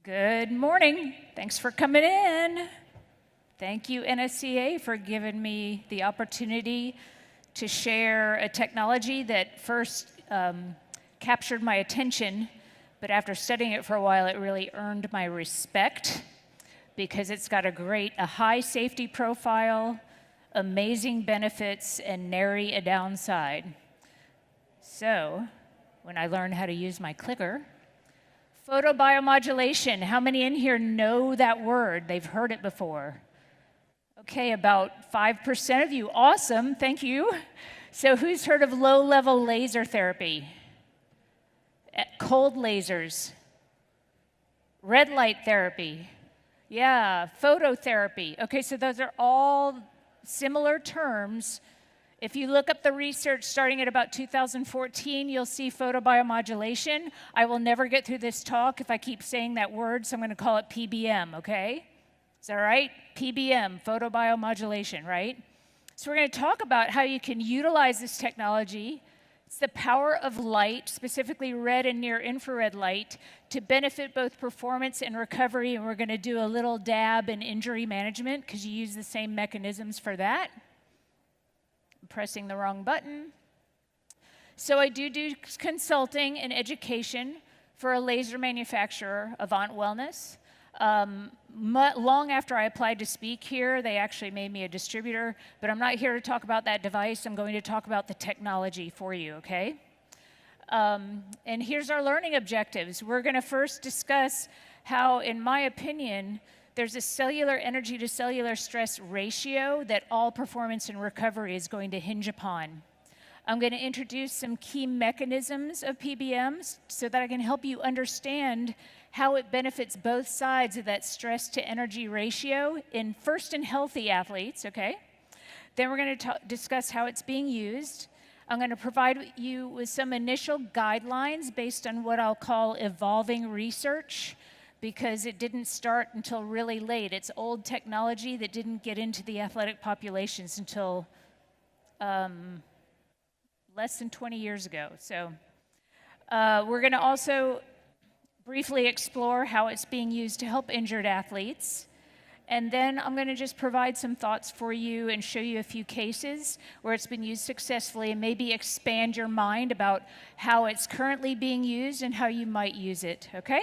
Good morning. Thanks for coming in. Thank you, NSCA, for giving me the opportunity to share a technology that first captured my attention, but after studying it for a while, it really earned my respect because it's got a high safety profile, amazing benefits, and nary a downside. So, when I learned how to use my clicker, Photobiomodulation, how many in here know that word? They've heard it before. Okay, about 5% of you. Awesome, thank you. So who's heard of low-level laser therapy? Cold lasers, red light therapy, yeah, phototherapy. Okay, so those are all similar terms. If you look up the research starting at about 2014, you'll see photobiomodulation. I will never get through this talk if I keep saying that word, so I'm going to call it PBM, okay? Is that all right? PBM, photobiomodulation, right? So we're going to talk about how you can utilize this technology. It's the power of light, specifically red and near-infrared light, to benefit both performance and recovery, and we're going to do a little dab in injury management because you use the same mechanisms for that. Pressing the wrong button. So I do consulting and education for a laser manufacturer, Avant Wellness. Long after I applied to speak here, they actually made me a distributor, but I'm not here to talk about that device. I'm going to talk about the technology for you, okay? And here's our learning objectives. We're going to first discuss how, in my opinion, there's a cellular energy to cellular stress ratio that all performance and recovery is going to hinge upon. I'm going to introduce some key mechanisms of PBMs so that I can help you understand how it benefits both sides of that stress to energy ratio in healthy athletes, okay? Then we're going to discuss how it's being used. I'm going to provide you with some initial guidelines based on what I'll call evolving research, because it didn't start until really late. It's old technology that didn't get into the athletic populations until less than 20 years ago. So we're going to also briefly explore how it's being used to help injured athletes. And then I'm going to just provide some thoughts for you and show you a few cases where it's been used successfully and maybe expand your mind about how it's currently being used and how you might use it, okay?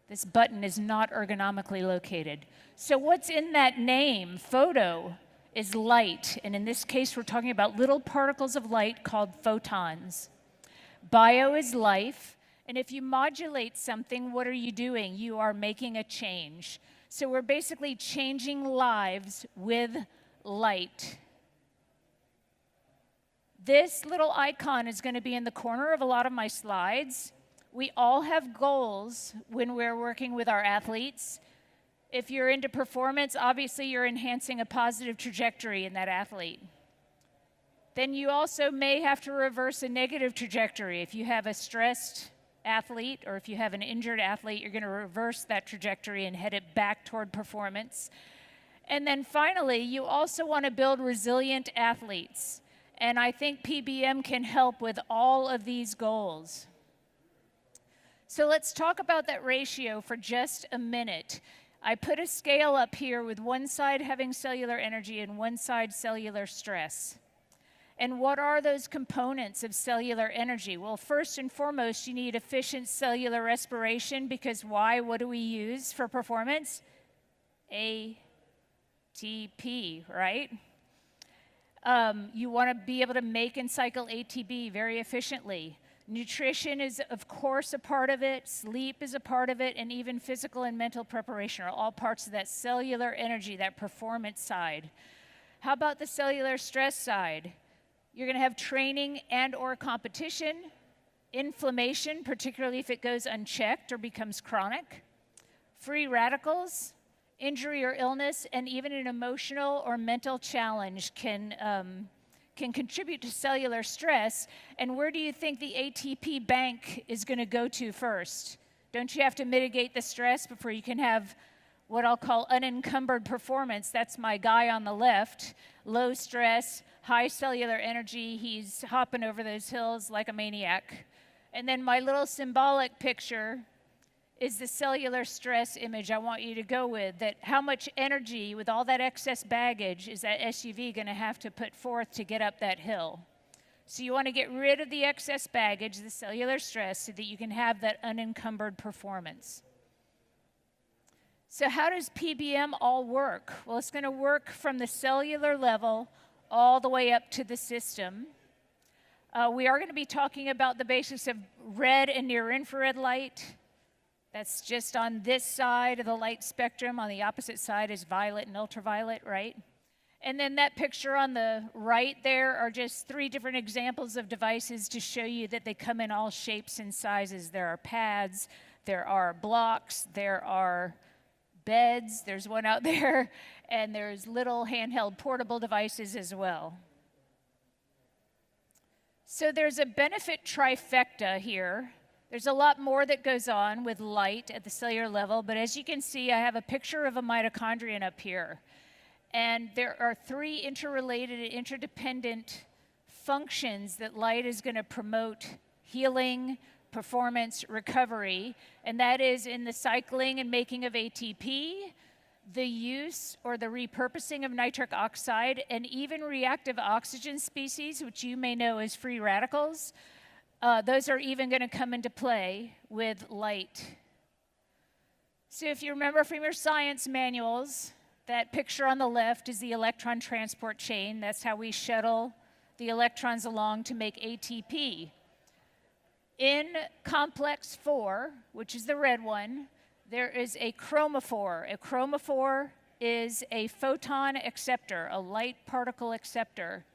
This button is not ergonomically located. So what's in that name? Photo is light, and in this case, we're talking about little particles of light called photons. Bio is life, and if you modulate something, what are you doing? You are making a change. So we're basically changing lives with light. This little icon is going to be in the corner of a lot of my slides. We all have goals when we're working with our athletes. If you're into performance, obviously you're enhancing a positive trajectory in that athlete. Then you also may have to reverse a negative trajectory. If you have a stressed athlete or if you have an injured athlete, you're going to reverse that trajectory and head it back toward performance. And then finally, you also want to build resilient athletes. And I think PBM can help with all of these goals. So let's talk about that ratio for just a minute. I put a scale up here with one side having cellular energy and one side cellular stress. And what are those components of cellular energy? Well, first and foremost, you need efficient cellular respiration because why? What do we use for performance? ATP, right? You want to be able to make and cycle ATP very efficiently. Nutrition is, of course, a part of it. Sleep is a part of it. And even physical and mental preparation are all parts of that cellular energy, that performance side. How about the cellular stress side? You're going to have training and or competition, inflammation, particularly if it goes unchecked or becomes chronic, free radicals, injury or illness, and even an emotional or mental challenge can contribute to cellular stress. And where do you think the ATP bank is going to go to first? Don't you have to mitigate the stress before you can have what I'll call unencumbered performance? That's my guy on the left. Low stress, high cellular energy. He's hopping over those hills like a maniac. And then my little symbolic picture is the cellular stress image I want you to go with, that how much energy with all that excess baggage is that SUV going to have to put forth to get up that hill. So you want to get rid of the excess baggage, the cellular stress, so that you can have that unencumbered performance. So how does PBM all work? Well, it's going to work from the cellular level all the way up to the system. We are going to be talking about the basics of red and near-infrared light. That's just on this side of the light spectrum. On the opposite side is violet and ultraviolet, right? And then that picture on the right there are just 3 different examples of devices to show you that they come in all shapes and sizes. There are pads, there are blocks, there are beds, there's one out there, and there's little handheld portable devices as well. So there's a benefit trifecta here. There's a lot more that goes on with light at the cellular level, but as you can see, I have a picture of a mitochondrion up here. And there are 3 interrelated and interdependent functions that light is going to promote: healing, performance, recovery, and that is in the cycling and making of ATP, the use or the repurposing of nitric oxide, and even reactive oxygen species, which you may know as free radicals. Those are even going to come into play with light. So if you remember from your science manuals, that picture on the left is the electron transport chain. That's how we shuttle the electrons along to make ATP. In complex 4, which is the red one, there is a chromophore. A chromophore is a photon acceptor, a light particle acceptor.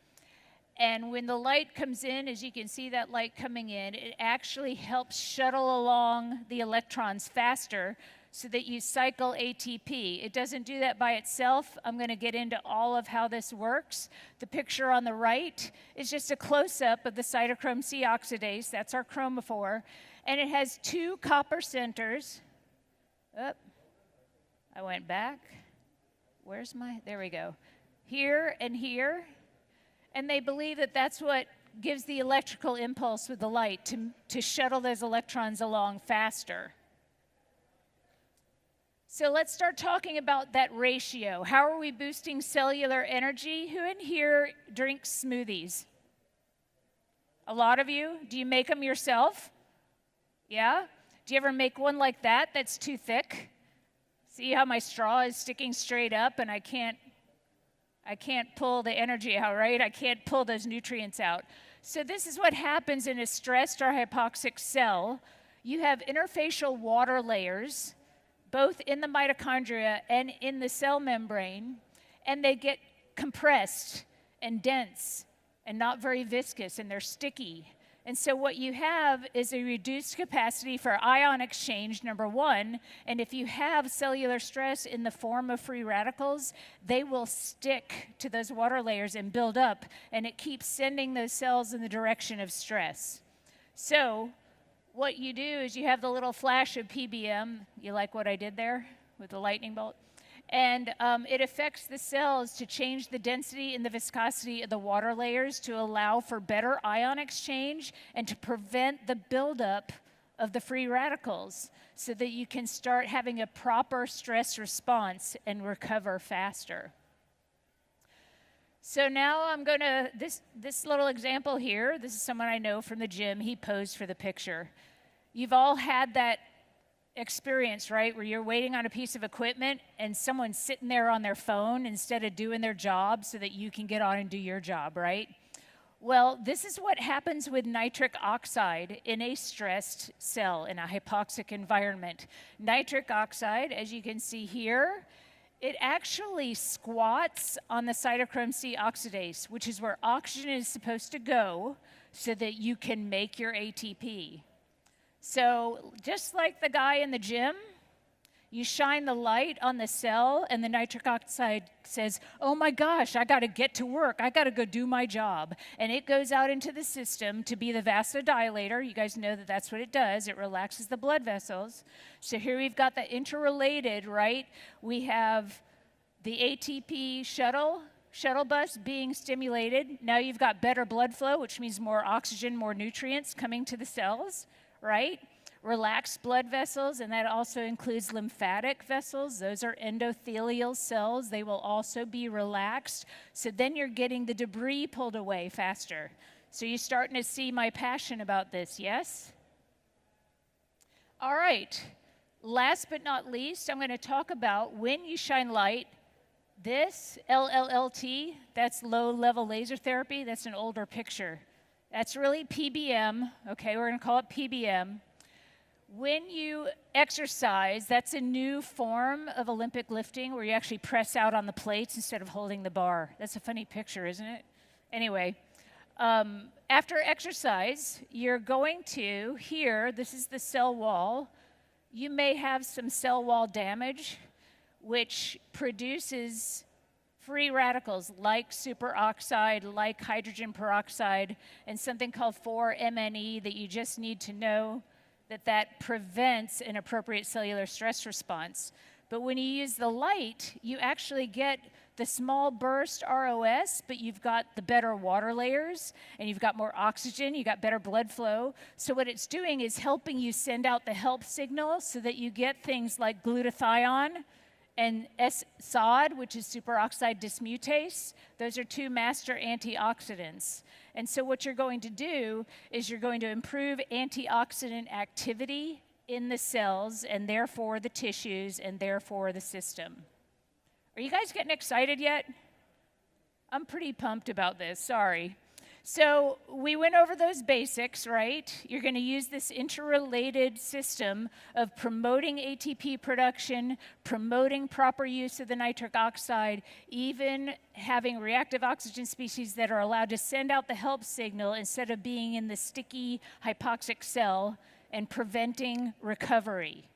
And when the light comes in, as you can see that light coming in, it actually helps shuttle along the electrons faster so that you cycle ATP. It doesn't do that by itself. I'm going to get into all of how this works. The picture on the right is just a close-up of the cytochrome C oxidase. That's our chromophore. And it has 2 copper centers. Oh, I went back. Where's my, there we go. Here and here. And they believe that that's what gives the electrical impulse with the light to shuttle those electrons along faster. So let's start talking about that ratio. How are we boosting cellular energy? Who in here drinks smoothies? A lot of you? Do you make them yourself? Yeah? Do you ever make one like that that's too thick? See how my straw is sticking straight up and I can't pull the energy out, right? I can't pull those nutrients out. So this is what happens in a stressed or hypoxic cell. You have interfacial water layers, both in the mitochondria and in the cell membrane, and they get compressed and dense and not very viscous, and they're sticky. And so what you have is a reduced capacity for ion exchange, number 1, and if you have cellular stress in the form of free radicals, they will stick to those water layers and build up, and it keeps sending those cells in the direction of stress. So what you do is you have the little flash of PBM. You like what I did there with the lightning bolt? And it affects the cells to change the density and the viscosity of the water layers to allow for better ion exchange and to prevent the buildup of the free radicals so that you can start having a proper stress response and recover faster. So now I'm going to, this little example here, this is someone I know from the gym. He posed for the picture. You've all had that experience, right, where you're waiting on a piece of equipment and someone's sitting there on their phone instead of doing their job so that you can get on and do your job, right? Well, this is what happens with nitric oxide in a stressed cell in a hypoxic environment. Nitric oxide, as you can see here, it actually squats on the cytochrome C oxidase, which is where oxygen is supposed to go so that you can make your ATP. So just like the guy in the gym, you shine the light on the cell and the nitric oxide says, oh my gosh, I got to get to work. I got to go do my job. And it goes out into the system to be the vasodilator. You guys know that that's what it does. It relaxes the blood vessels. So here we've got the interrelated, right? We have the ATP shuttle shuttle bus being stimulated. Now you've got better blood flow, which means more oxygen, more nutrients coming to the cells, right? Relaxed blood vessels, and that also includes lymphatic vessels. Those are endothelial cells. They will also be relaxed. So then you're getting the debris pulled away faster. So you're starting to see my passion about this, yes? All right. Last but not least, I'm going to talk about when you shine light. This, LLLT, that's low-level laser therapy. That's an older picture. That's really PBM. Okay, we're going to call it PBM. When you exercise, that's a new form of Olympic lifting where you actually press out on the plates instead of holding the bar. That's a funny picture, isn't it? Anyway, after exercise, you're going to, here, this is the cell wall. You may have some cell wall damage, which produces free radicals like superoxide, like hydrogen peroxide, and something called 4-MNE that you just need to know that prevents an appropriate cellular stress response. But when you use the light, you actually get the small burst ROS, but you've got the better water layers, and you've got more oxygen, you've got better blood flow. So what it's doing is helping you send out the help signal so that you get things like glutathione and SOD, which is superoxide dismutase. Those are two master antioxidants. And so what you're going to do is you're going to improve antioxidant activity in the cells, and therefore the tissues, and therefore the system. Are you guys getting excited yet? I'm pretty pumped about this, sorry. So we went over those basics, right? You're going to use this interrelated system of promoting ATP production, promoting proper use of the nitric oxide, even having reactive oxygen species that are allowed to send out the help signal instead of being in the sticky hypoxic cell, and preventing recovery,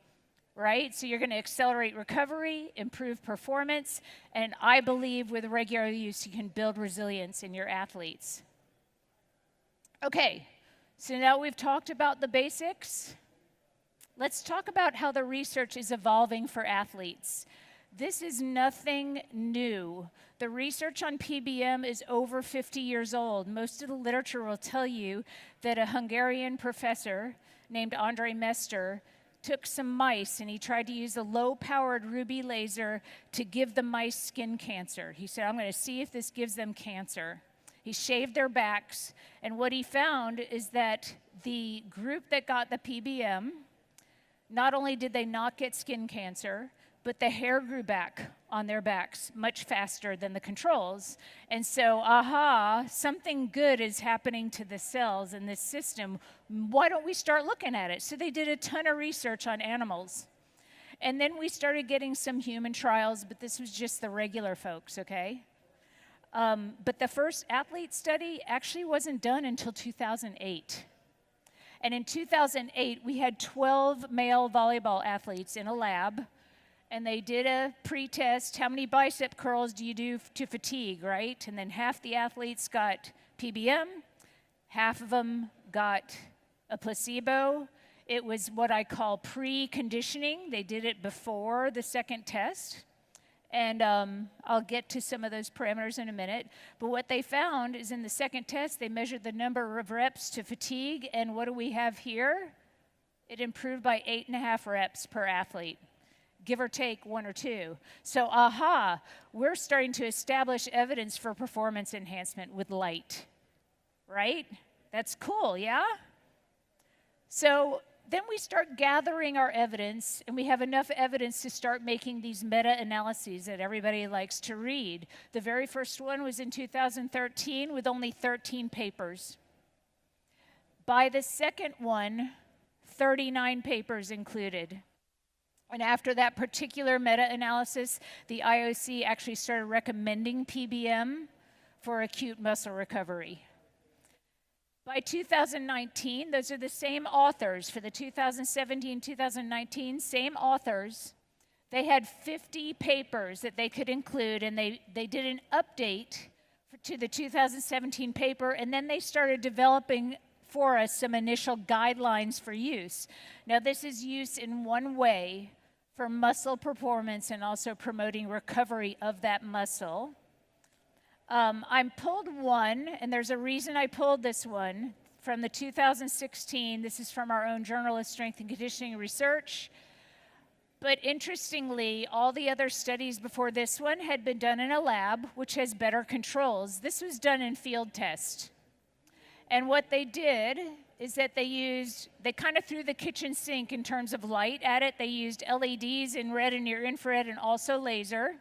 right? So you're going to accelerate recovery, improve performance, and I believe with regular use you can build resilience in your athletes. Okay, so now we've talked about the basics. Let's talk about how the research is evolving for athletes. This is nothing new. The research on PBM is over 50 years old. Most of the literature will tell you that a Hungarian professor named Andrei Mester took some mice and he tried to use a low-powered ruby laser to give the mice skin cancer. He said, I'm going to see if this gives them cancer. He shaved their backs, and what he found is that the group that got the PBM, not only did they not get skin cancer, but the hair grew back on their backs much faster than the controls. And so, something good is happening to the cells in this system. Why don't we start looking at it? So they did a ton of research on animals. And then we started getting some human trials, but this was just the regular folks, okay? But the first athlete study actually wasn't done until 2008. And in 2008, we had 12 male volleyball athletes in a lab, and they did a pre-test. How many bicep curls do you do to fatigue, right? And then half the athletes got PBM, half of them got a placebo. It was what I call pre-conditioning. They did it before the second test. And I'll get to some of those parameters in a minute. But what they found is in the second test, they measured the number of reps to fatigue. And what do we have here? It improved by 8.5 reps per athlete, give or take 1 or 2. So, we're starting to establish evidence for performance enhancement with light, right? That's cool, yeah? So then we start gathering our evidence, and we have enough evidence to start making these meta-analyses that everybody likes to read. The very first one was in 2013 with only 13 papers. By the second one, 39 papers included. And after that particular meta-analysis, the IOC actually started recommending PBM for acute muscle recovery. By 2019, those are the same authors for the 2017-2019, same authors. They had 50 papers that they could include, and they did an update to the 2017 paper, and then they started developing for us some initial guidelines for use. Now, this is use in one way for muscle performance and also promoting recovery of that muscle. I pulled one, and there's a reason I pulled this one from the 2016. This is from our own Journal of Strength and Conditioning Research. But interestingly, all the other studies before this one had been done in a lab, which has better controls. This was done in field test. And what they did is that they kind of threw the kitchen sink in terms of light at it. They used LEDs in red and near infrared and also laser.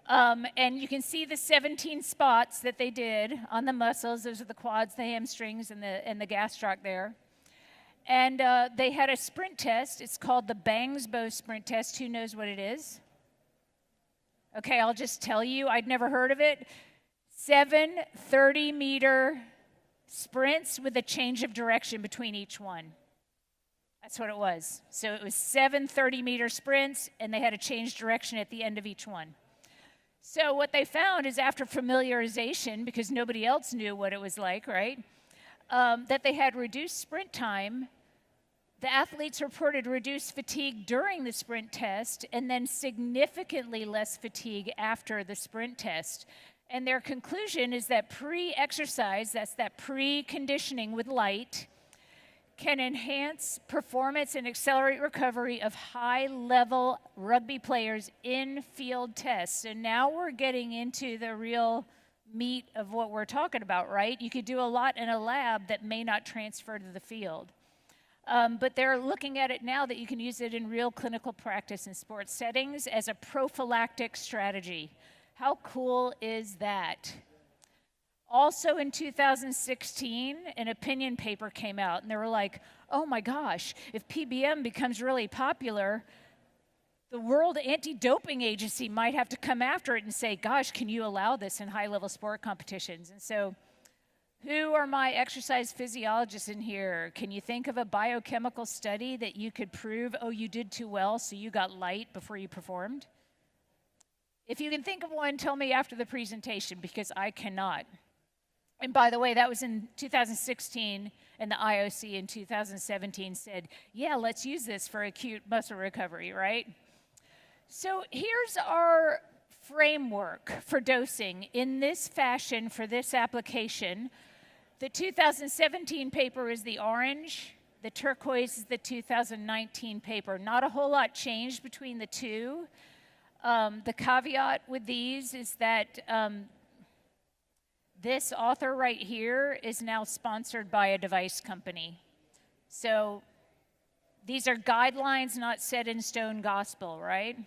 And you can see the 17 spots that they did on the muscles. Those are the quads, the hamstrings, and the gastroc there. And they had a sprint test. It's called the Bangsbo sprint test. Who knows what it is? Okay, I'll just tell you. I'd never heard of it. 7 30-meter sprints with a change of direction between each one. That's what it was. So it was 7 30-meter sprints, and they had to change direction at the end of each one. So what they found is after familiarization, because nobody else knew what it was like, right, that they had reduced sprint time. The athletes reported reduced fatigue during the sprint test and then significantly less fatigue after the sprint test. And their conclusion is that pre-exercise, that's that pre-conditioning with light, can enhance performance and accelerate recovery of high-level rugby players in field tests. So now we're getting into the real meat of what we're talking about, right? You could do a lot in a lab that may not transfer to the field. But they're looking at it now that you can use it in real clinical practice in sports settings as a prophylactic strategy. How cool is that? Also in 2016, an opinion paper came out, and they were like, oh my gosh, if PBM becomes really popular, the World Anti-Doping Agency might have to come after it and say, gosh, can you allow this in high-level sport competitions? And so who are my exercise physiologists in here? Can you think of a biochemical study that you could prove, oh, you did too well, so you got light before you performed? If you can think of one, tell me after the presentation, because I cannot. And by the way, that was in 2016, and the IOC in 2017 said, yeah, let's use this for acute muscle recovery, right? So here's our framework for dosing in this fashion for this application. The 2017 paper is the orange. The turquoise is the 2019 paper. Not a whole lot changed between the two. The caveat with these is that this author right here is now sponsored by a device company. So these are guidelines, not set in stone gospel, right?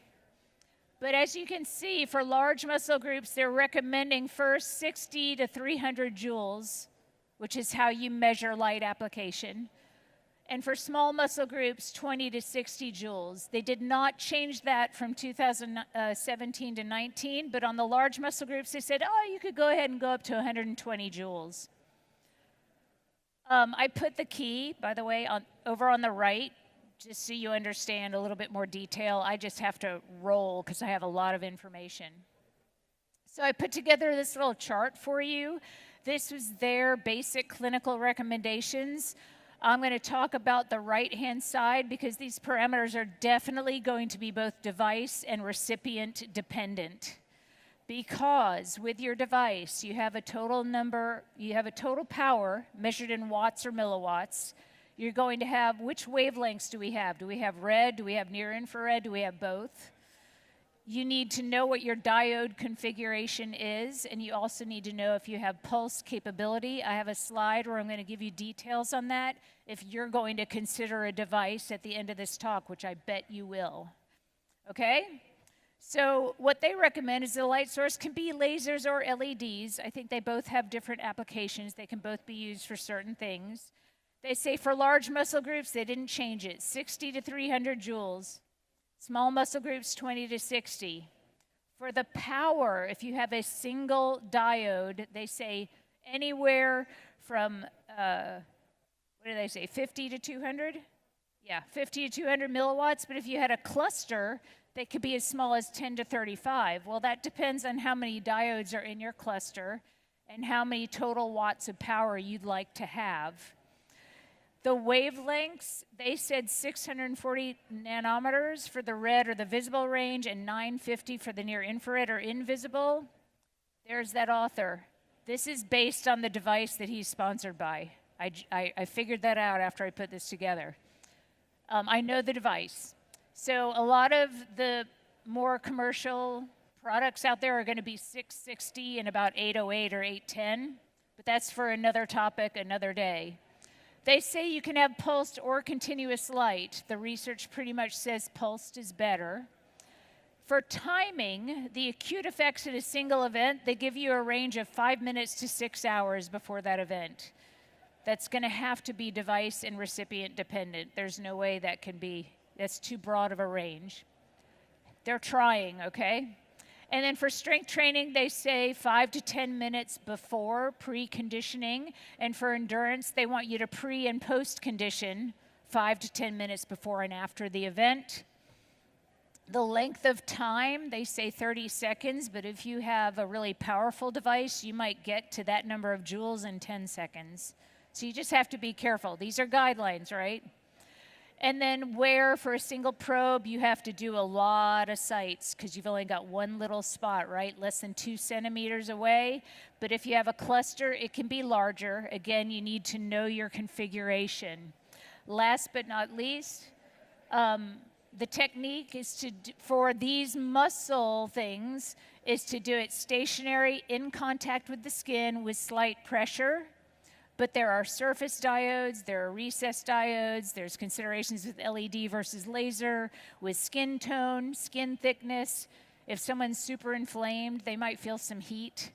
But as you can see, for large muscle groups, they're recommending first 60 to 300 joules, which is how you measure light application. And for small muscle groups, 20 to 60 joules. They did not change that from 2017 to 19, but on the large muscle groups, they said, oh, you could go ahead and go up to 120 joules. I put the key, by the way, over on the right, just so you understand a little bit more detail. I just have to roll because I have a lot of information. So I put together this little chart for you. This was their basic clinical recommendations. I'm going to talk about the right-hand side because these parameters are definitely going to be both device and recipient dependent. Because with your device, you have a total power measured in watts or milliwatts. You're going to have, which wavelengths do we have? Do we have red? Do we have near infrared? Do we have both? You need to know what your diode configuration is, and you also need to know if you have pulse capability. I have a slide where I'm going to give you details on that if you're going to consider a device at the end of this talk, which I bet you will. Okay? So what they recommend is the light source can be lasers or LEDs. I think they both have different applications. They can both be used for certain things. They say for large muscle groups, they didn't change it, 60 to 300 joules. Small muscle groups, 20 to 60. For the power, if you have a single diode, they say anywhere from, what do they say, 50 to 200? Yeah, 50 to 200 milliwatts, but if you had a cluster, they could be as small as 10 to 35. Well, that depends on how many diodes are in your cluster and how many total watts of power you'd like to have. The wavelengths, they said 640 nanometers for the red or the visible range and 950 for the near infrared or invisible. There's that author. This is based on the device that he's sponsored by. I figured that out after I put this together. I know the device. So a lot of the more commercial products out there are going to be 660 and about 808 or 810, but that's for another topic, another day. They say you can have pulsed or continuous light. The research pretty much says pulsed is better. For timing, the acute effects at a single event, they give you a range of 5 minutes to 6 hours before that event. That's going to have to be device and recipient dependent. There's no way that can be, that's too broad of a range. They're trying, okay? And then for strength training, they say 5 to 10 minutes before preconditioning. And for endurance, they want you to pre and post condition 5 to 10 minutes before and after the event. The length of time, they say 30 seconds, but if you have a really powerful device, you might get to that number of joules in 10 seconds. So you just have to be careful. These are guidelines, right? And then where for a single probe, you have to do a lot of sites because you've only got one little spot, right? Less than 2 centimeters away. But if you have a cluster, it can be larger. Again, you need to know your configuration. Last but not least, the technique is to, for these muscle things, is to do it stationary in contact with the skin with slight pressure. But there are surface diodes, there are recessed diodes, there's considerations with LED versus laser, with skin tone, skin thickness. If someone's super inflamed, they might feel some heat.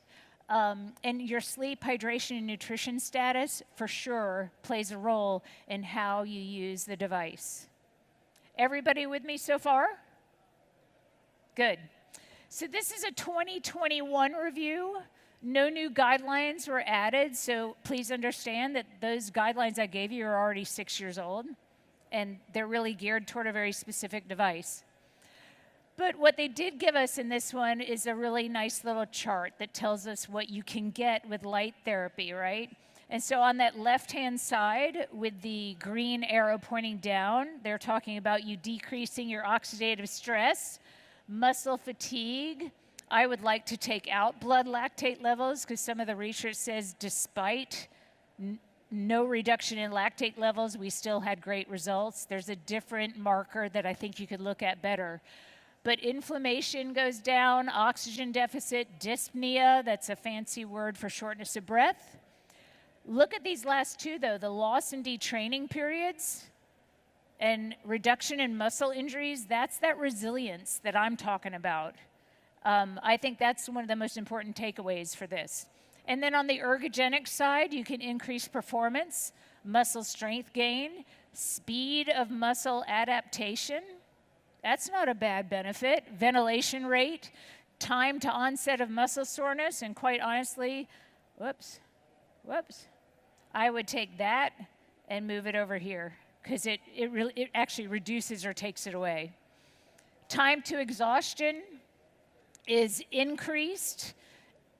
And your sleep, hydration, and nutrition status, for sure, plays a role in how you use the device. Everybody with me so far? Good. So this is a 2021 review. No new guidelines were added, so please understand that those guidelines I gave you are already 6 years old, and they're really geared toward a very specific device. But what they did give us in this one is a really nice little chart that tells us what you can get with light therapy, right? And so on that left-hand side, with the green arrow pointing down, they're talking about you decreasing your oxidative stress, muscle fatigue. I would like to take out blood lactate levels because some of the research says despite no reduction in lactate levels, we still had great results. There's a different marker that I think you could look at better. But inflammation goes down, oxygen deficit, dyspnea, that's a fancy word for shortness of breath. Look at these last two, though, the loss and detraining periods and reduction in muscle injuries. That's that resilience that I'm talking about. I think that's one of the most important takeaways for this. And then on the ergogenic side, you can increase performance, muscle strength gain, speed of muscle adaptation. That's not a bad benefit. Ventilation rate, time to onset of muscle soreness, and quite honestly, whoops, I would take that and move it over here because it actually reduces or takes it away. Time to exhaustion is increased.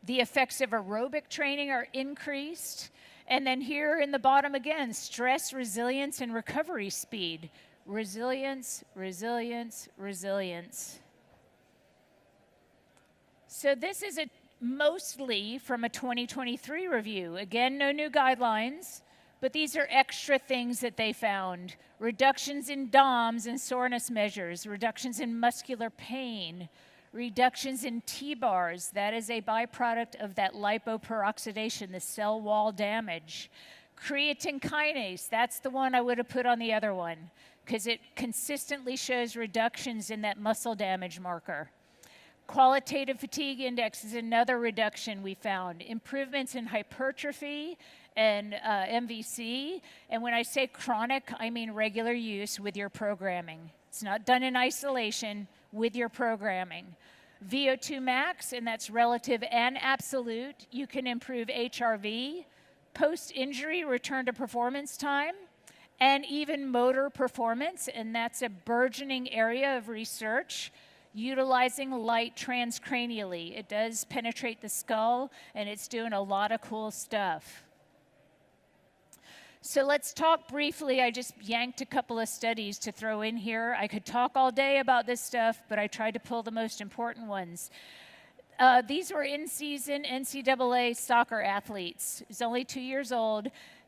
The effects of aerobic training are increased. And then here in the bottom again, stress, resilience, and recovery speed. Resilience, resilience, resilience. So this is mostly from a 2023 review. Again, no new guidelines, but these are extra things that they found. Reductions in DOMS and soreness measures, reductions in muscular pain, reductions in T-bars. That is a byproduct of that lipoperoxidation, the cell wall damage. Creatine kinase, that's the one I would have put on the other one because it consistently shows reductions in that muscle damage marker. Qualitative fatigue index is another reduction we found. Improvements in hypertrophy and MVC. And when I say chronic, I mean regular use with your programming. It's not done in isolation, with your programming. VO2 max, and that's relative and absolute. You can improve HRV, post-injury return to performance time, and even motor performance, and that's a burgeoning area of research utilizing light transcranially. It does penetrate the skull, and it's doing a lot of cool stuff. So let's talk briefly. I just yanked a couple of studies to throw in here. I could talk all day about this stuff, but I tried to pull the most important ones. these were in-season NCAA soccer athletes. He's only 2 years old.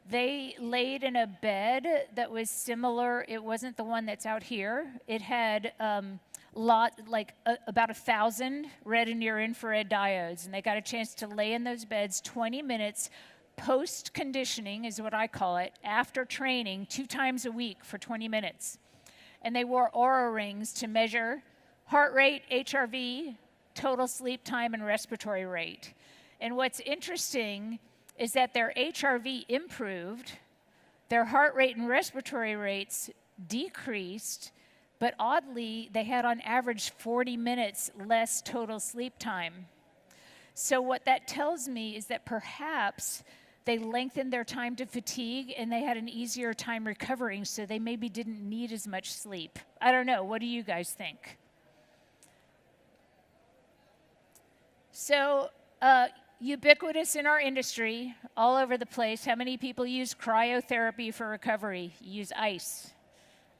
They laid in a bed that was similar. It wasn't the one that's out here. It had about 1,000 red and near-infrared diodes, and they got a chance to lay in those beds 20 minutes post-conditioning, is what I call it, after training 2 times a week for 20 minutes. And they wore Oura rings to measure heart rate, HRV, total sleep time, and respiratory rate. And what's interesting is that their HRV improved, their heart rate and respiratory rates decreased, but oddly, they had on average 40 minutes less total sleep time. So what that tells me is that perhaps they lengthened their time to fatigue and they had an easier time recovering, so they maybe didn't need as much sleep. I don't know. What do you guys think? So, ubiquitous in our industry, all over the place. How many people use cryotherapy for recovery? You use ice.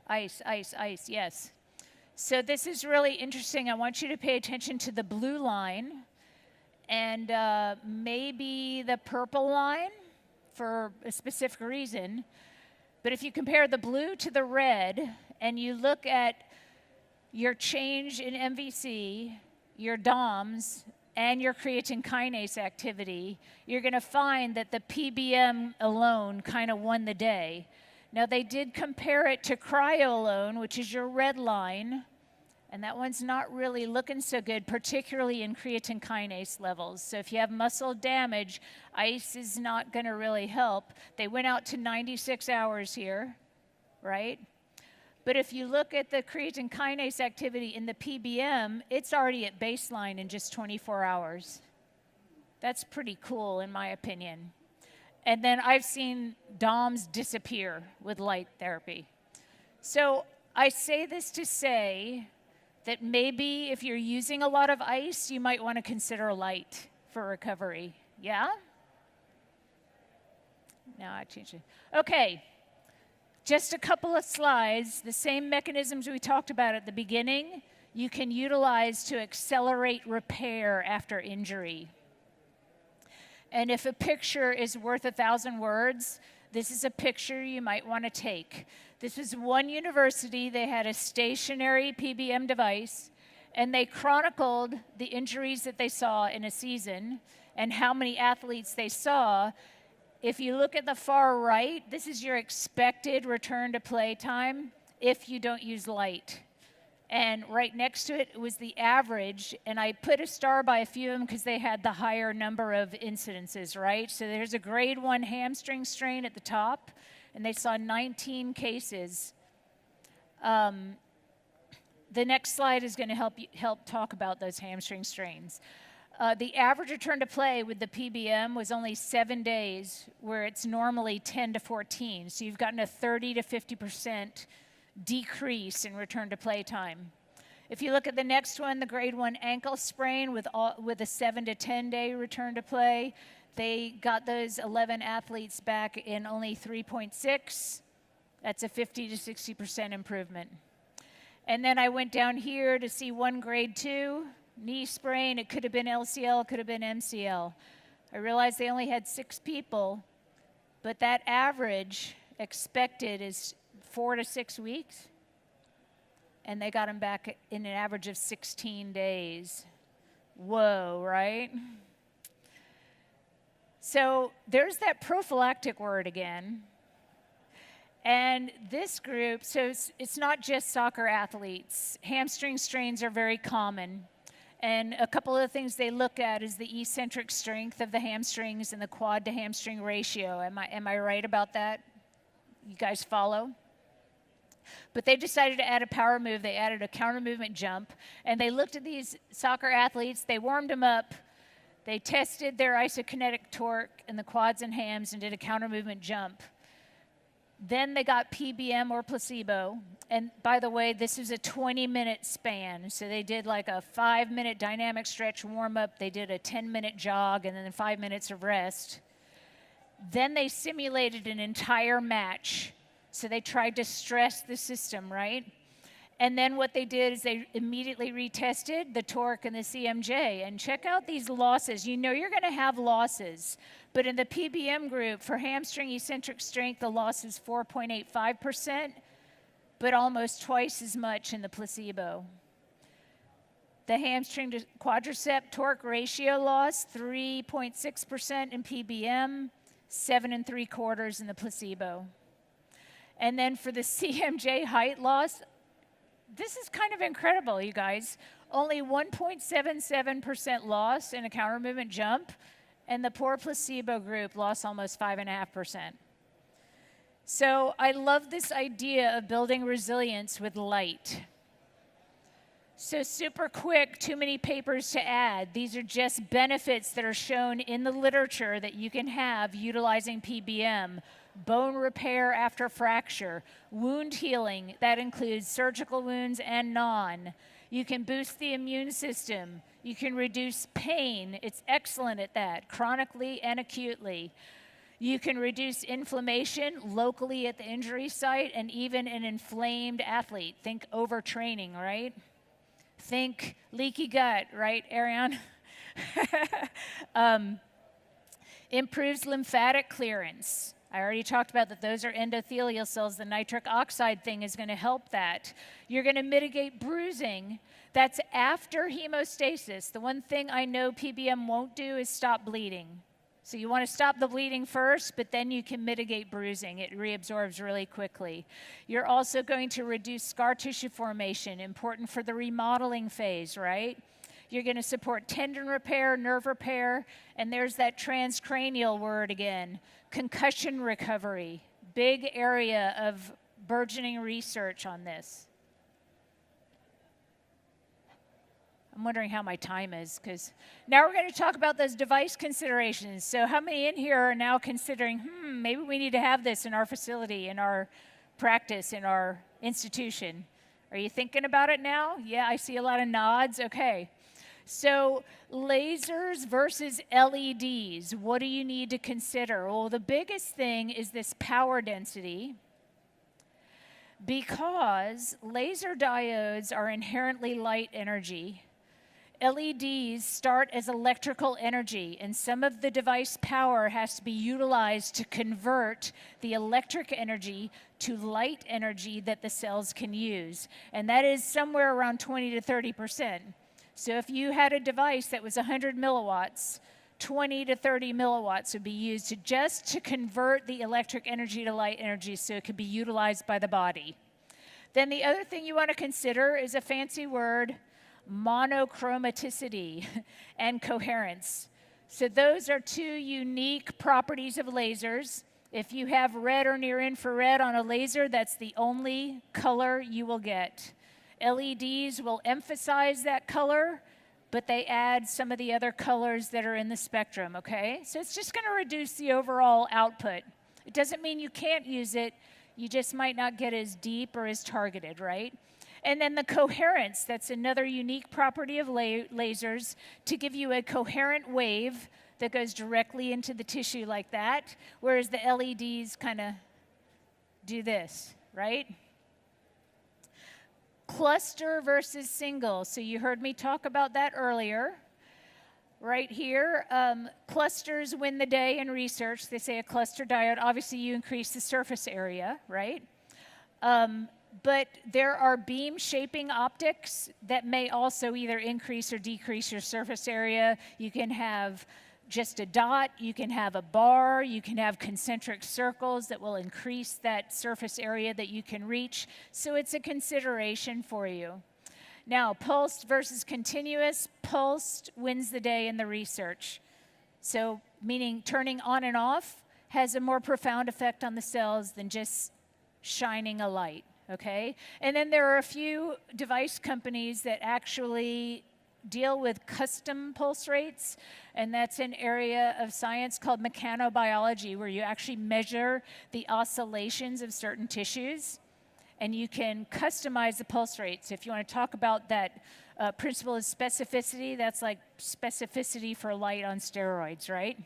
Ice, ice, ice, yes. So this is really interesting. I want you to pay attention to the blue line and maybe the purple line for a specific reason. But if you compare the blue to the red and you look at your change in MVC, your DOMS, and your creatine kinase activity, you're going to find that the PBM alone kind of won the day. Now, they did compare it to cryo alone, which is your red line, and that one's not really looking so good, particularly in creatine kinase levels. So if you have muscle damage, ice is not going to really help. They went out to 96 hours here, right? But if you look at the creatine kinase activity in the PBM, it's already at baseline in just 24 hours. That's pretty cool, in my opinion. And then I've seen DOMs disappear with light therapy. So I say this to say that maybe if you're using a lot of ice, you might want to consider light for recovery. Yeah? Now I changed it. Okay. Just a couple of slides, the same mechanisms we talked about at the beginning, you can utilize to accelerate repair after injury. And if a picture is worth 1,000 words, this is a picture you might want to take. This was one university. They had a stationary PBM device, and they chronicled the injuries that they saw in a season and how many athletes they saw. If you look at the far right, this is your expected return to play time if you don't use light. And right next to it was the average, and I put a star by a few of them because they had the higher number of incidences, right? So there's a grade 1 hamstring strain at the top, and they saw 19 cases. The next slide is going to help talk about those hamstring strains. The average return to play with the PBM was only 7 days, where it's normally 10 to 14. So you've gotten a 30 to 50% decrease in return to play time. If you look at the next one, the grade 1 ankle sprain with a 7 to 10 day return to play, they got those 11 athletes back in only 3.6. That's a 50 to 60% improvement. And then I went down here to see one grade 2 knee sprain. It could have been LCL, it could have been MCL. I realized they only had 6 people, but that average expected is 4 to 6 weeks, and they got them back in an average of 16 days. Whoa, right? So there's that prophylactic word again. And this group, so it's not just soccer athletes. Hamstring strains are very common. And a couple of the things they look at is the eccentric strength of the hamstrings and the quad to hamstring ratio. Am I right about that? You guys follow? But they decided to add a power move. They added a counter movement jump. And they looked at these soccer athletes. They warmed them up. They tested their isokinetic torque in the quads and hams and did a counter movement jump. Then they got PBM or placebo. And by the way, this is a 20-minute span. So they did like a 5-minute dynamic stretch warm-up. They did a 10-minute jog and then 5 minutes of rest. Then they simulated an entire match. So they tried to stress the system, right? And then what they did is they immediately retested the torque and the CMJ. And check out these losses. You know you're going to have losses. But in the PBM group, for hamstring eccentric strength, the loss is 4.85%, but almost twice as much in the placebo. The hamstring to quadricep torque ratio loss, 3.6% in PBM, 7.75% in the placebo. And then for the CMJ height loss, this is kind of incredible, you guys. Only 1.77% loss in a counter movement jump, and the poor placebo group lost almost 5.5%. So I love this idea of building resilience with light. So super quick, too many papers to add. These are just benefits that are shown in the literature that you can have utilizing PBM. Bone repair after fracture, wound healing, that includes surgical wounds and non. You can boost the immune system. You can reduce pain. It's excellent at that, chronically and acutely. You can reduce inflammation locally at the injury site and even an inflamed athlete. Think overtraining, right? Think leaky gut, right, Ariane? Improves lymphatic clearance. I already talked about that those are endothelial cells. The nitric oxide thing is going to help that. You're going to mitigate bruising. That's after hemostasis. The one thing I know PBM won't do is stop bleeding. So you want to stop the bleeding first, but then you can mitigate bruising. It reabsorbs really quickly. You're also going to reduce scar tissue formation, important for the remodeling phase, right? You're going to support tendon repair, nerve repair, and there's that transcranial word again, concussion recovery. Big area of burgeoning research on this. I'm wondering how my time is, because now we're going to talk about those device considerations. So how many in here are now considering, maybe we need to have this in our facility, in our practice, in our institution? Are you thinking about it now? Yeah, I see a lot of nods. Okay. So lasers versus LEDs, what do you need to consider? Well, the biggest thing is this power density, because laser diodes are inherently light energy. LEDs start as electrical energy, and some of the device power has to be utilized to convert the electric energy to light energy that the cells can use. And that is somewhere around 20 to 30%. So if you had a device that was 100 milliwatts, 20 to 30 milliwatts would be used just to convert the electric energy to light energy so it could be utilized by the body. Then the other thing you want to consider is a fancy word, monochromaticity and coherence. So those are two unique properties of lasers. If you have red or near infrared on a laser, that's the only color you will get. LEDs will emphasize that color, but they add some of the other colors that are in the spectrum, okay? So it's just going to reduce the overall output. It doesn't mean you can't use it. You just might not get as deep or as targeted, right? And then the coherence, that's another unique property of lasers, to give you a coherent wave that goes directly into the tissue like that, whereas the LEDs kind of do this, right? Cluster versus single. So you heard me talk about that earlier. Right here, clusters win the day in research. They say a cluster diode, obviously you increase the surface area, right? But there are beam shaping optics that may also either increase or decrease your surface area. You can have just a dot, you can have a bar, you can have concentric circles that will increase that surface area that you can reach. So it's a consideration for you. Now, pulsed versus continuous, pulsed wins the day in the research. So meaning turning on and off has a more profound effect on the cells than just shining a light. Okay? And then there are a few device companies that actually deal with custom pulse rates, and that's an area of science called mechanobiology, where you actually measure the oscillations of certain tissues, and you can customize the pulse rates. If you want to talk about that principle of specificity, that's like specificity for light on steroids, right?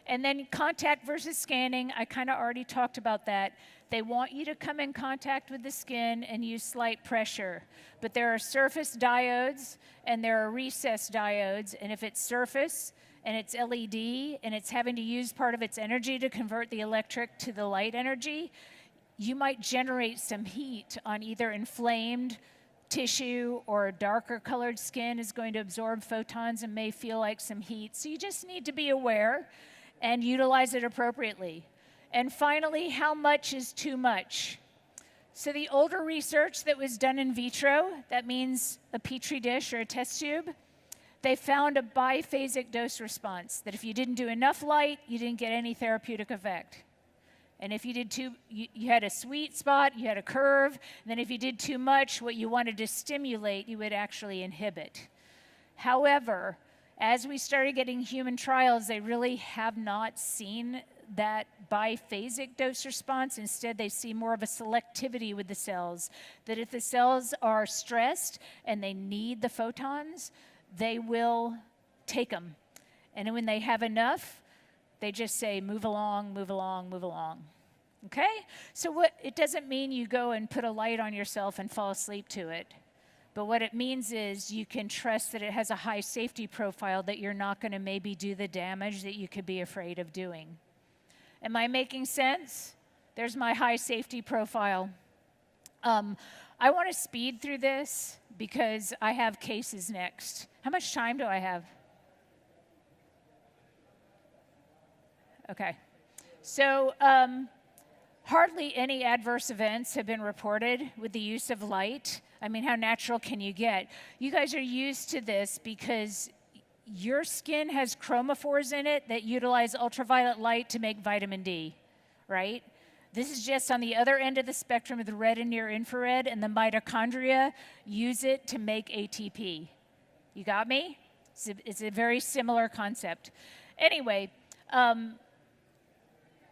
And then contact versus scanning, I kind of already talked about that. They want you to come in contact with the skin and use slight pressure. But there are surface diodes and there are recessed diodes. And if it's surface and it's LED and it's having to use part of its energy to convert the electric to the light energy, you might generate some heat on either inflamed tissue or darker colored skin is going to absorb photons and may feel like some heat. So you just need to be aware and utilize it appropriately. And finally, how much is too much? So the older research that was done in vitro, that means a petri dish or a test tube, they found a biphasic dose response, that if you didn't do enough light, you didn't get any therapeutic effect. And if you did you had a sweet spot, you had a curve, and then if you did too much, what you wanted to stimulate, you would actually inhibit. However, as we started getting human trials, they really have not seen that biphasic dose response. Instead, they see more of a selectivity with the cells, that if the cells are stressed and they need the photons, they will take them. And when they have enough, they just say, move along, move along, move along. Okay? So it doesn't mean you go and put a light on yourself and fall asleep to it. But what it means is you can trust that it has a high safety profile, that you're not going to maybe do the damage that you could be afraid of doing. Am I making sense? There's my high safety profile. I want to speed through this because I have cases next. How much time do I have? Okay. So hardly any adverse events have been reported with the use of light. I mean, how natural can you get? You guys are used to this because your skin has chromophores in it that utilize ultraviolet light to make vitamin D, right? This is just on the other end of the spectrum of the red and near infrared, and the mitochondria use it to make ATP. You got me? It's a very similar concept. Anyway,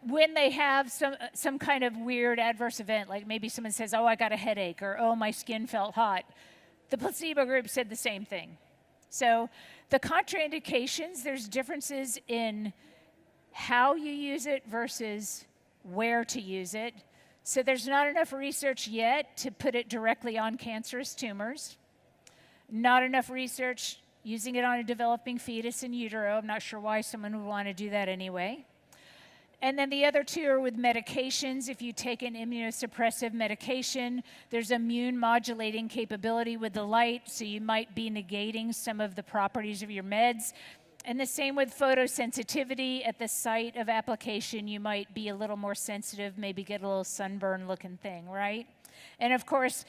when they have some kind of weird adverse event, like maybe someone says, oh, I got a headache, or oh, my skin felt hot, the placebo group said the same thing. So the contraindications, there's differences in how you use it versus where to use it. So there's not enough research yet to put it directly on cancerous tumors. Not enough research using it on a developing fetus in utero. I'm not sure why someone would want to do that anyway. And then the other two are with medications. If you take an immunosuppressive medication, there's immune modulating capability with the light, so you might be negating some of the properties of your meds. And the same with photosensitivity. At the site of application, you might be a little more sensitive, maybe get a little sunburn looking thing, right? And of course,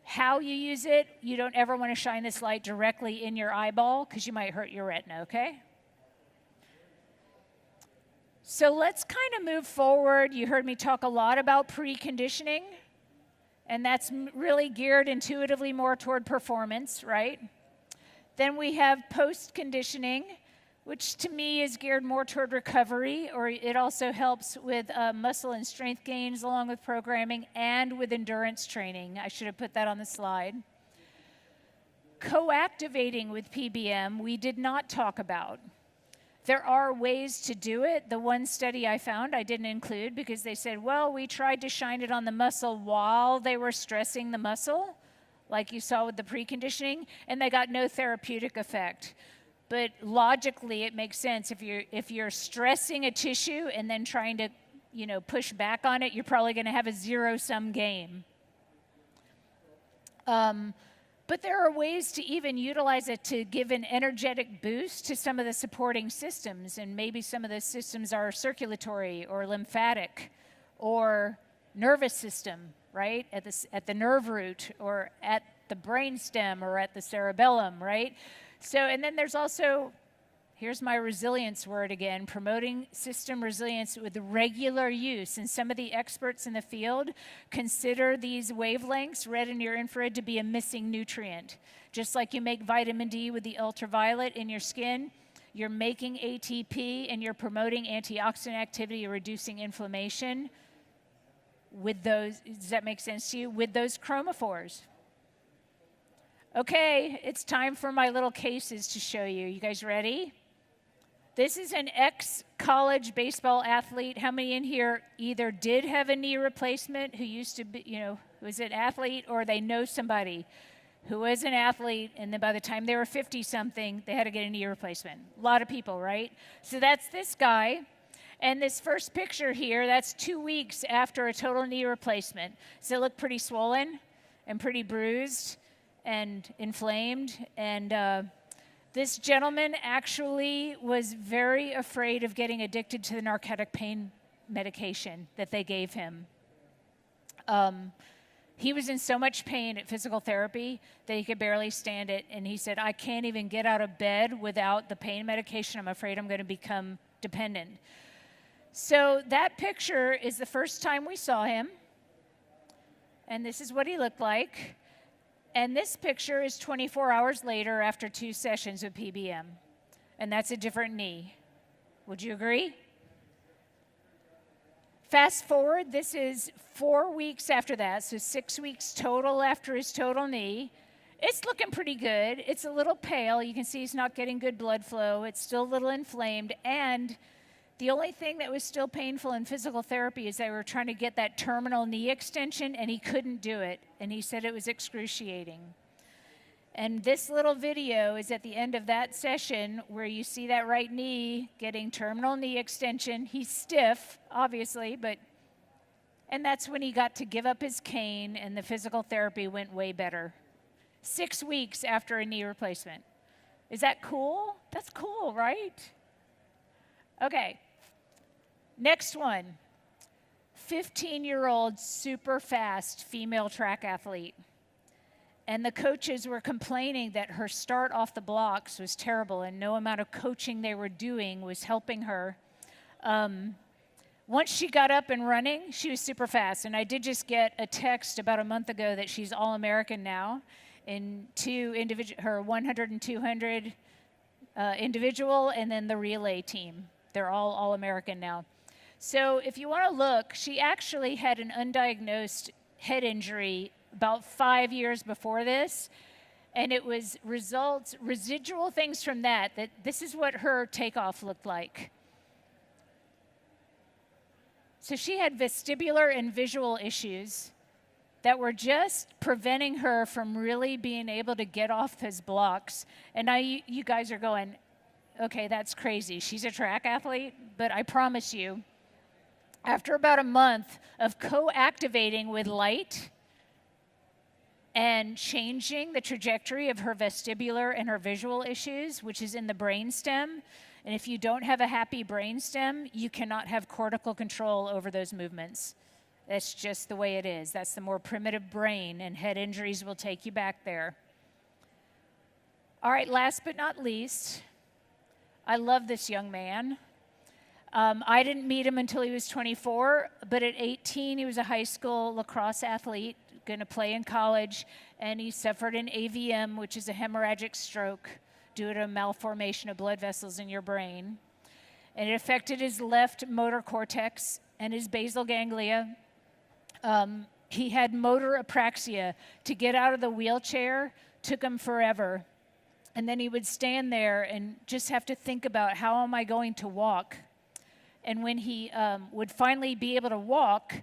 how you use it, you don't ever want to shine this light directly in your eyeball because you might hurt your retina, okay? So let's kind of move forward. You heard me talk a lot about preconditioning, and that's really geared intuitively more toward performance, right? Then we have post-conditioning, which to me is geared more toward recovery, or it also helps with muscle and strength gains along with programming and with endurance training. I should have put that on the slide. Co-activating with PBM, we did not talk about. There are ways to do it. The one study I found I didn't include because they said, well, we tried to shine it on the muscle while they were stressing the muscle, like you saw with the preconditioning, and they got no therapeutic effect. But logically, it makes sense. If you're stressing a tissue and then trying to, push back on it, you're probably going to have a zero-sum game. But there are ways to even utilize it to give an energetic boost to some of the supporting systems, and maybe some of those systems are circulatory or lymphatic or nervous system, right? At the nerve root or at the brainstem or at the cerebellum, right? So, and then there's also, here's my resilience word again, promoting system resilience with regular use. And some of the experts in the field consider these wavelengths, red and near infrared, to be a missing nutrient. Just like you make vitamin D with the ultraviolet in your skin, you're making ATP and you're promoting antioxidant activity or reducing inflammation with those, does that make sense to you? With those chromophores. Okay, it's time for my little cases to show you. You guys ready? This is an ex-college baseball athlete. How many in here either did have a knee replacement, who used to be, was an athlete, or they know somebody who was an athlete, and then by the time they were 50-something, they had to get a knee replacement? A lot of people, right? So that's this guy. And this first picture here, that's 2 weeks after a total knee replacement. Does it look pretty swollen and pretty bruised and inflamed? And this gentleman actually was very afraid of getting addicted to the narcotic pain medication that they gave him. He was in so much pain at physical therapy that he could barely stand it. And he said, I can't even get out of bed without the pain medication. I'm afraid I'm going to become dependent. So that picture is the first time we saw him. And this is what he looked like. And this picture is 24 hours later after 2 sessions with PBM. And that's a different knee. Would you agree? Fast forward, this is 4 weeks after that, so 6 weeks total after his total knee. It's looking pretty good. It's a little pale. You can see he's not getting good blood flow. It's still a little inflamed. And the only thing that was still painful in physical therapy is they were trying to get that terminal knee extension, and he couldn't do it. And he said it was excruciating. And this little video is at the end of that session where you see that right knee getting terminal knee extension. He's stiff, obviously, and that's when he got to give up his cane, and the physical therapy went way better. 6 weeks after a knee replacement. Is that cool? That's cool, right? Okay. Next one. 15-year-old super fast female track athlete. And the coaches were complaining that her start off the blocks was terrible, and no amount of coaching they were doing was helping her. Once she got up and running, she was super fast. And I did just get a text about a month ago that she's All-American now in her 100 and 200 individual, and then the relay team. They're all All-American now. So if you want to look, she actually had an undiagnosed head injury about 5 years before this, and it was residual things from that this is what her takeoff looked like. So she had vestibular and visual issues that were just preventing her from really being able to get off those blocks. And now you guys are going, okay, that's crazy. She's a track athlete, but I promise you, after about a month of co-activating with light and changing the trajectory of her vestibular and her visual issues, which is in the brainstem. And if you don't have a happy brainstem, you cannot have cortical control over those movements. That's just the way it is. That's the more primitive brain, and head injuries will take you back there. All right, last but not least, I love this young man. I didn't meet him until he was 24, but at 18, he was a high school lacrosse athlete, going to play in college, and he suffered an AVM, which is a hemorrhagic stroke due to a malformation of blood vessels in your brain. And it affected his left motor cortex and his basal ganglia. He had motor apraxia. To get out of the wheelchair took him forever. And then he would stand there and just have to think about, how am I going to walk? And when he would finally be able to walk,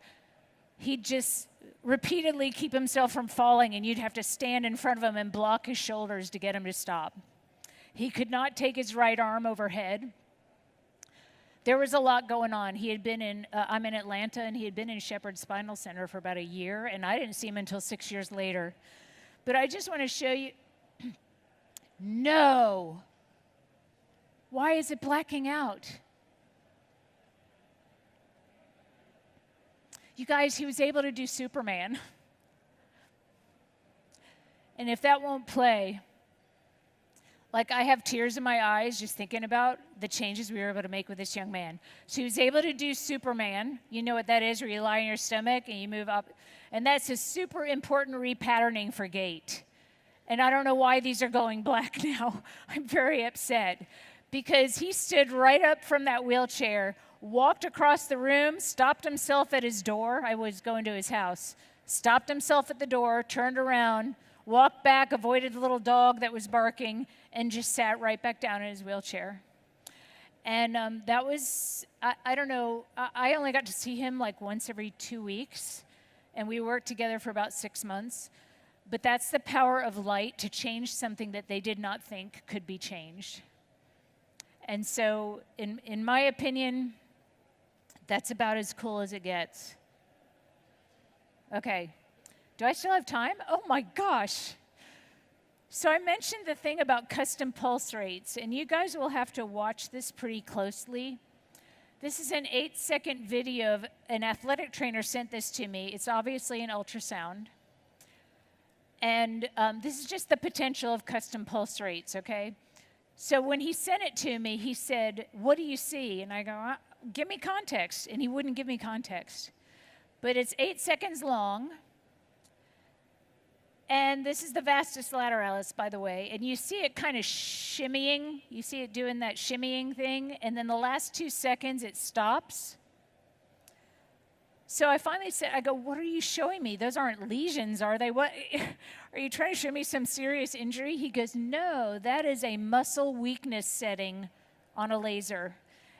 he'd just repeatedly keep himself from falling, and you'd have to stand in front of him and block his shoulders to get him to stop. He could not take his right arm overhead. There was a lot going on. He had been I'm in Atlanta, and he had been in Shepherd Spinal Center for about a year, and I didn't see him until 6 years later. But I just want to show you, no. Why is it blacking out? You guys, he was able to do Superman. And if that won't play, like, I have tears in my eyes just thinking about the changes we were able to make with this young man. So he was able to do Superman. You know what that is, where you lie on your stomach and you move up. And that's a super important repatterning for gait. And I don't know why these are going black now. I'm very upset. Because he stood right up from that wheelchair, walked across the room, stopped himself at his door. I was going to his house. Stopped himself at the door, turned around, walked back, avoided the little dog that was barking, and just sat right back down in his wheelchair. And that was, I don't know, I only got to see him like once every 2 weeks, and we worked together for about 6 months. But that's the power of light to change something that they did not think could be changed. And so, in my opinion, that's about as cool as it gets. Okay, do I still have time? Oh my gosh. So I mentioned the thing about custom pulse rates, and you guys will have to watch this pretty closely. This is an 8-second video of an athletic trainer sent this to me. It's obviously an ultrasound. And this is just the potential of custom pulse rates, okay? So when he sent it to me, he said, "What do you see?" And I go, "Give me context." And he wouldn't give me context. But it's 8 seconds long. And this is the vastus lateralis, by the way. And you see it kind of shimmying. You see it doing that shimmying thing. And then the last 2 seconds, it stops. So I finally said, I go, "What are you showing me? Those aren't lesions, are they? What? Are you trying to show me some serious injury?" He goes, "No, that is a muscle weakness setting on a laser."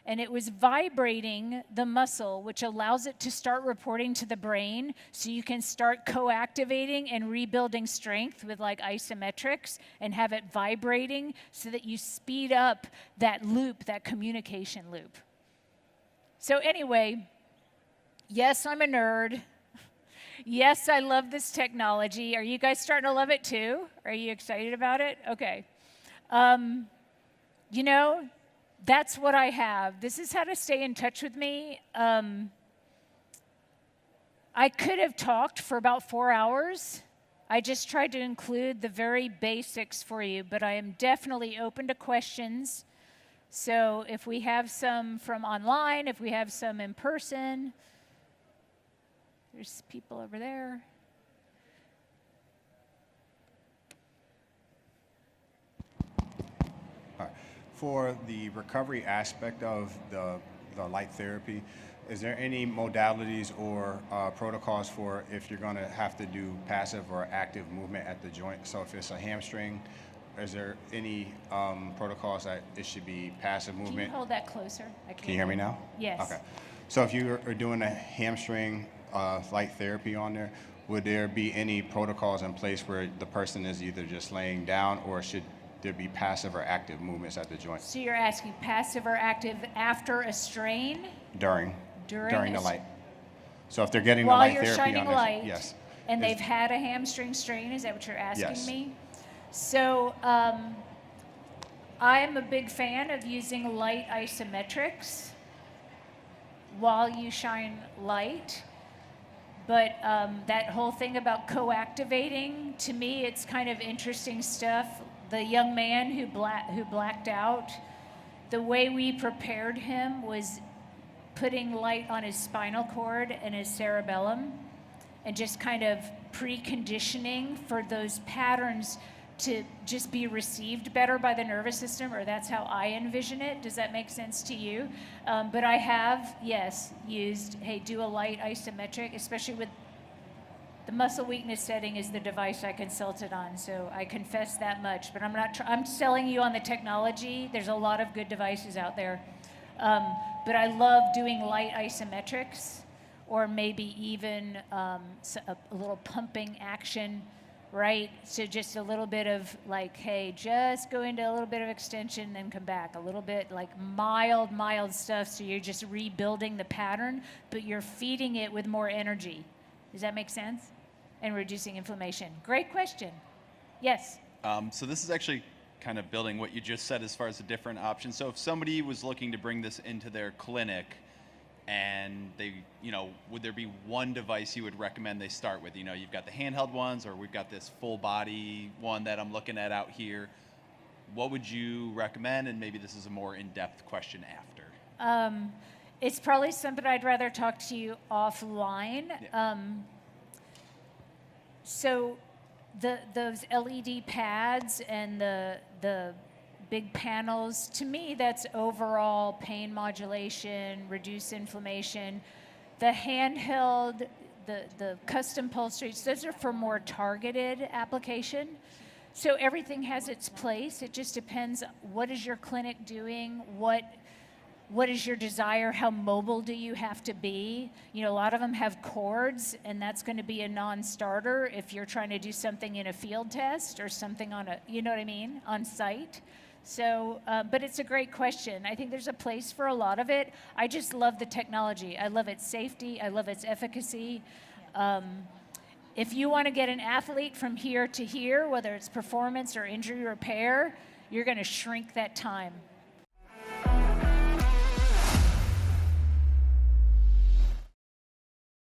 And it was vibrating the muscle, which allows it to start reporting to the brain, so you can start co-activating and rebuilding strength with like isometrics and have it vibrating so that you speed up that loop, that communication loop. So anyway, yes, I'm a nerd. Yes, I love this technology. Are you guys starting to love it too? Are you excited about it? Okay. You know, that's what I have. This is how to stay in touch with me. I could have talked for about 4 hours. I just tried to include the very basics for you, but I am definitely open to questions. So if we have some from online, if we have some in person, there's people over there. For the recovery aspect of the light therapy, is there any modalities or protocols for if you're going to have to do passive or active movement at the joint? So if it's a hamstring, is there any protocols that it should be passive movement? Can you hold that closer? Can you hear me now? Yes. Okay. So if you are doing a hamstring light therapy on there, would there be any protocols in place where the person is either just laying down, or should there be passive or active movements at the joint? So you're asking passive or active after a strain? During the light. So if they're getting while the light you're therapy shining on this, light, yes. and they've had a hamstring strain, is that what you're asking Yes. me? So I'm a big fan of using light isometrics while you shine light. But that whole thing about co-activating, to me, it's kind of interesting stuff. The young man who blacked out, the way we prepared him was putting light on his spinal cord and his cerebellum and just kind of preconditioning for those patterns to just be received better by the nervous system, or that's how I envision it. Does that make sense to you? But I have, yes, used, hey, do a light isometric, especially with the muscle weakness setting is the device I consulted on, so I confess that much. But I'm not. I'm selling you on the technology. There's a lot of good devices out there, but I love doing light isometrics, or maybe even a little pumping action, right? So just a little bit of like, hey, just go into a little bit of extension, then come back. A little bit like mild stuff. So you're just rebuilding the pattern, but you're feeding it with more energy. Does that make sense? And reducing inflammation. Great question. Yes? So this is actually kind of building what you just said as far as the different options. So if somebody was looking to bring this into their clinic, and they, would there be one device you would recommend they start with? You've got the handheld ones, or we've got this full body one that I'm looking at out here. What would you recommend? And maybe this is a more in-depth question after. It's probably something I'd rather talk to you offline. Yeah. So those LED pads and the big panels, to me, that's overall pain modulation, reduce inflammation. The handheld, the custom pulse rates, those are for more targeted application. So everything has its place. It just depends, what is your clinic doing? What what is your desire? How mobile do you have to be? You know, a lot of them have cords, and that's going to be a non-starter if you're trying to do something in a field test or something on a, you know what I mean, on site. So, but it's a great question. I think there's a place for a lot of it. I just love the technology. I love its safety. I love its efficacy. If you want to get an athlete from here to here, whether it's performance or injury repair, you're going to shrink that time.